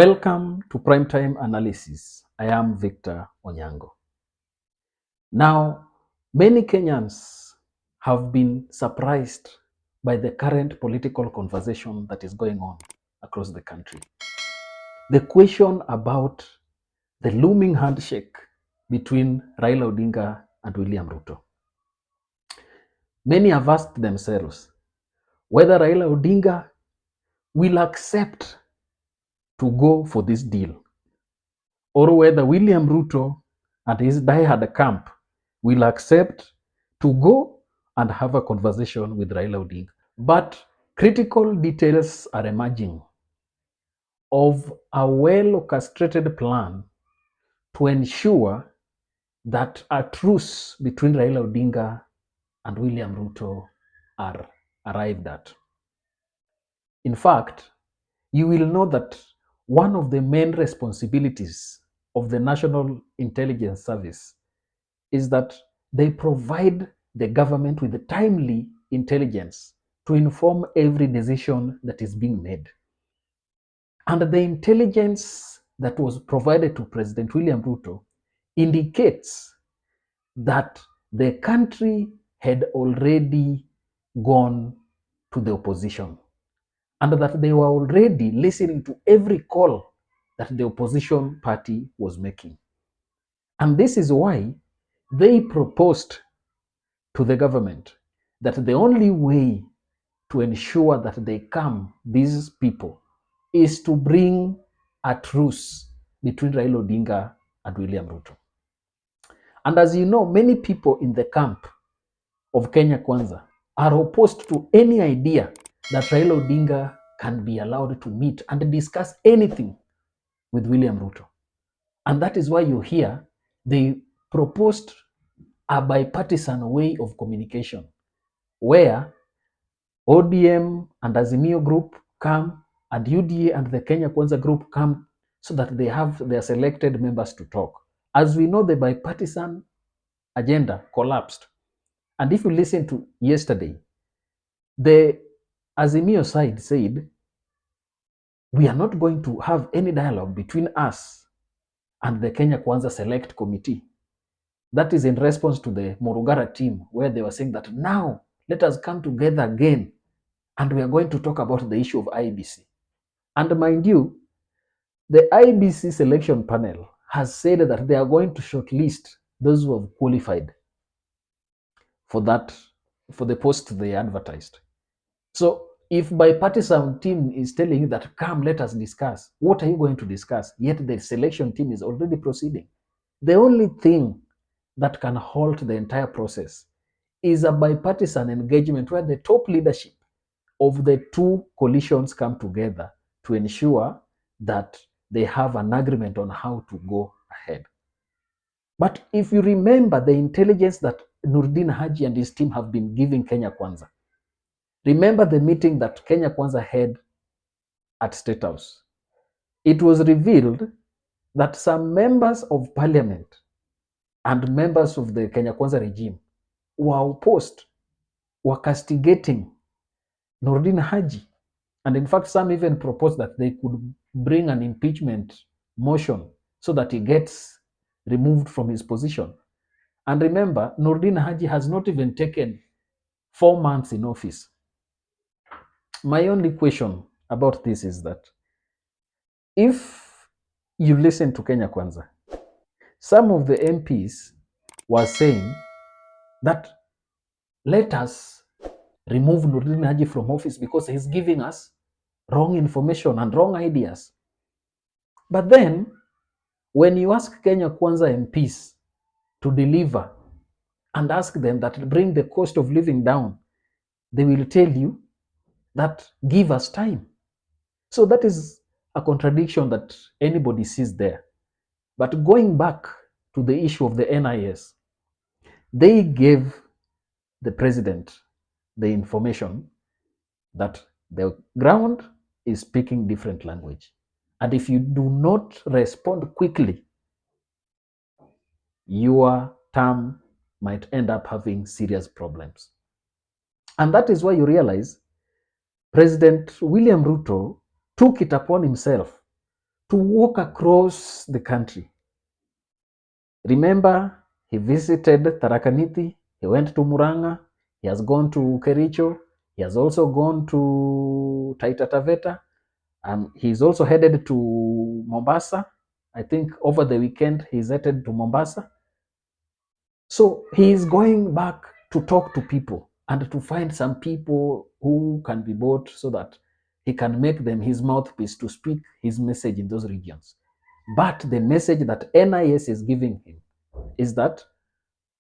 Welcome to Primetime Analysis. I am Victor Onyango. Now, many Kenyans have been surprised by the current political conversation that is going on across the country. The question about the looming handshake between Raila Odinga and William Ruto. Many have asked themselves whether Raila Odinga will accept to go for this deal, or whether William Ruto and his diehard camp will accept to go and have a conversation with Raila Odinga. But critical details are emerging of a well-orchestrated plan to ensure that a truce between Raila Odinga and William Ruto are arrived at. In fact, you will know that one of the main responsibilities of the National Intelligence Service is that they provide the government with timely intelligence to inform every decision that is being made. And the intelligence that was provided to President William Ruto indicates that the country had already gone to the opposition and that they were already listening to every call that the opposition party was making. And this is why they proposed to the government that the only way to ensure that they calm these people is to bring a truce between Raila Odinga and William Ruto. And as you know, many people in the camp of Kenya Kwanza are opposed to any idea that Raila Odinga can be allowed to meet and discuss anything with William Ruto. And that is why you hear they proposed a bipartisan way of communication where ODM and Azimio group come and UDA and the Kenya Kwanza group come so that they have their selected members to talk. As we know, the bipartisan agenda collapsed. And if you listen to yesterday, the Azimio side said, we are not going to have any dialogue between us and the Kenya Kwanza Select Committee. That is in response to the Morugara team, where they were saying that now let us come together again and we are going to talk about the issue of IBC. And mind you, the IBC selection panel has said that they are going to shortlist those who have qualified for the post they advertised. So if bipartisan team is telling you that come, let us discuss, what are you going to discuss? Yet the selection team is already proceeding. The only thing that can halt the entire process is a bipartisan engagement where the top leadership of the two coalitions come together to ensure that they have an agreement on how to go ahead. But if you remember the intelligence that Nurdin Haji and his team have been giving Kenya Kwanza, remember the meeting that Kenya Kwanza had at State House. It was revealed that some members of parliament and members of the Kenya Kwanza regime were opposed, were castigating Nurdin Haji. And in fact, some even proposed that they could bring an impeachment motion so that he gets removed from his position. And remember, Nurdin Haji has not even taken 4 months in office. My only question about this is that if you listen to Kenya Kwanza, some of the MPs were saying that let us remove Nurdin Haji from office because he's giving us wrong information and wrong ideas. But then, when you ask Kenya Kwanza MPs to deliver and ask them that bring the cost of living down, they will tell you that give us time. So that is a contradiction that anybody sees there. But going back to the issue of the NIS, they gave the president the information that the ground is speaking different language. And if you do not respond quickly, your term might end up having serious problems. And that is why you realize President William Ruto took it upon himself to walk across the country. Remember, he visited Tarakaniti, he went to Muranga, he has gone to Kericho, he has also gone to Taita Taveta. He's also headed to Mombasa. I think over the weekend he's headed to Mombasa. So he is going back to talk to people and to find some people who can be bought so that he can make them his mouthpiece to speak his message in those regions. But the message that NIS is giving him is that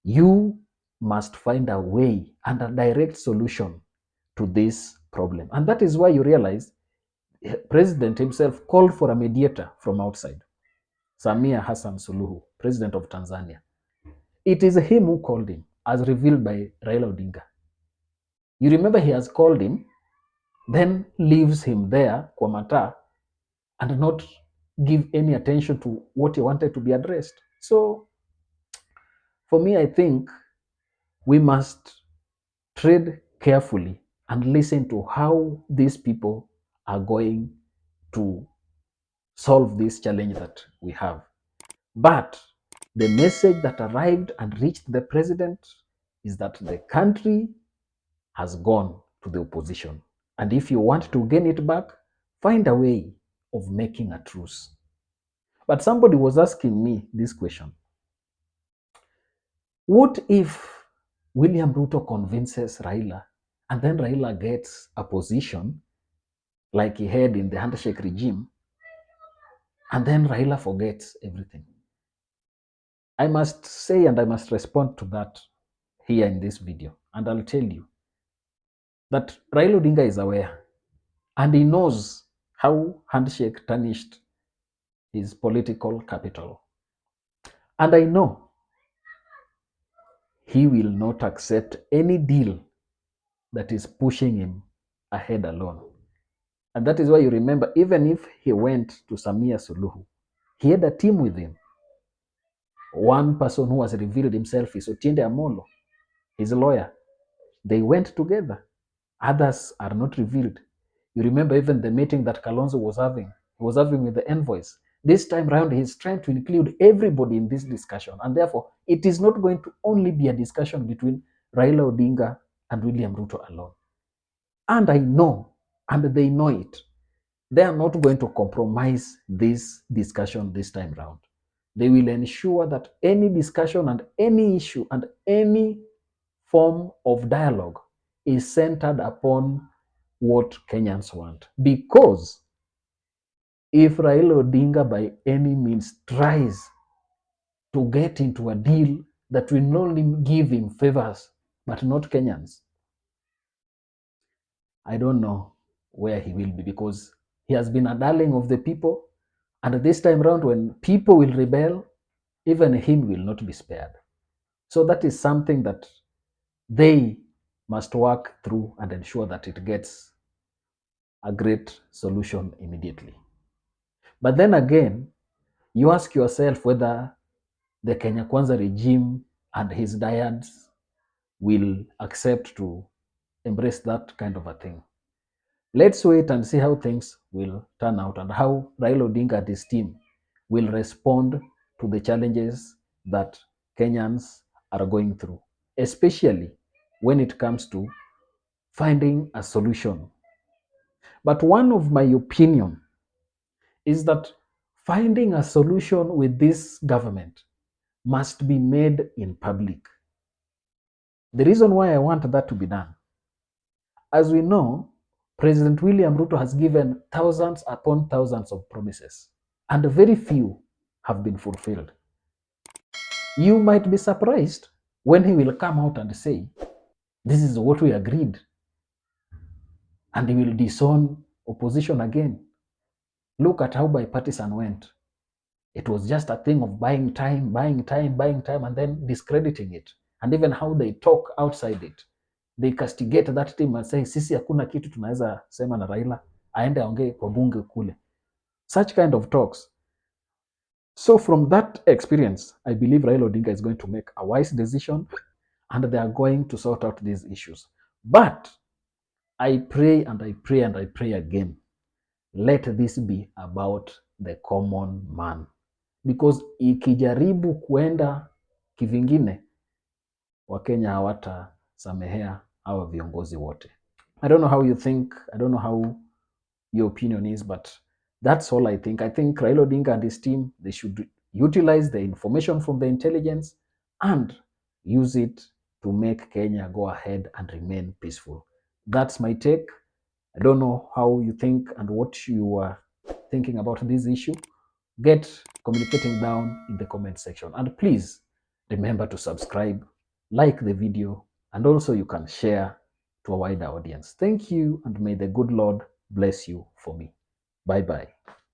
you must find a way and a direct solution to this problem. And that is why you realize President himself called for a mediator from outside, Samia Hassan Suluhu, President of Tanzania. It is him who called him, as revealed by Raila Odinga. You remember he has called him, then leaves him there, Kwamata, and not give any attention to what he wanted to be addressed. So, for me, I think we must tread carefully and listen to how these people are going to solve this challenge that we have. But the message that arrived and reached the president is that the country has gone to the opposition. And if you want to gain it back, find a way of making a truce. But somebody was asking me this question. What if William Ruto convinces Raila and then Raila gets a position like he had in the handshake regime, and then Raila forgets everything? I must say and I must respond to that here in this video. And I'll tell you that Raila Odinga is aware and he knows how handshake tarnished his political capital. And I know he will not accept any deal that is pushing him ahead alone. And that is why you remember, even if he went to Samia Suluhu, he had a team with him. One person who has revealed himself is Otiende Amolo, his lawyer. They went together. Others are not revealed. You remember even the meeting that Kalonzo was having. He was having with the envoys. This time round, he's trying to include everybody in this discussion. And therefore, it is not going to only be a discussion between Raila Odinga and William Ruto alone. And I know, and they know it, they are not going to compromise this discussion this time round. They will ensure that any discussion and any issue and any form of dialogue is centered upon what Kenyans want. Because if Raila Odinga by any means tries to get into a deal that will not only give him favors but not Kenyans, I don't know where he will be, because he has been a darling of the people. And this time around, when people will rebel, even him will not be spared. So that is something that they must work through and ensure that it gets a great solution immediately. But then again, you ask yourself whether the Kenya Kwanza regime and his dyads will accept to embrace that kind of a thing. Let's wait and see how things will turn out and how Raila Odinga and his team will respond to the challenges that Kenyans are going through, especially when it comes to finding a solution. But one of my opinion is that finding a solution with this government must be made in public. The reason why I want that to be done, as we know, President William Ruto has given thousands upon thousands of promises, and very few have been fulfilled. You might be surprised when he will come out and say, this is what we agreed, and he will disown opposition again. Look at how bipartisan went. It was just a thing of buying time, and then discrediting it. And even how they talk outside it. They castigate that team and say, sisi hakuna kitu tunaweza sema na Raila, aende aongee kwa bunge kule. Such kind of talks. So from that experience, I believe Raila Odinga is going to make a wise decision and they are going to sort out these issues. But I pray and I pray and I pray again. Let this be about the common man, because ikijaribu kuenda kivingine, Wakenya hawatasamehea hawa viongozi wote. I don't know how you think, I don't know how your opinion is, but that's all I think. I think Raila Odinga and his team, they should utilize the information from the intelligence and use it to make Kenya go ahead and remain peaceful. That's my take. I don't know how you think and what you are thinking about this issue. Get communicating down in the comment section. And please remember to subscribe, like the video, and also you can share to a wider audience. Thank you, and may the good Lord bless you for me. Bye bye.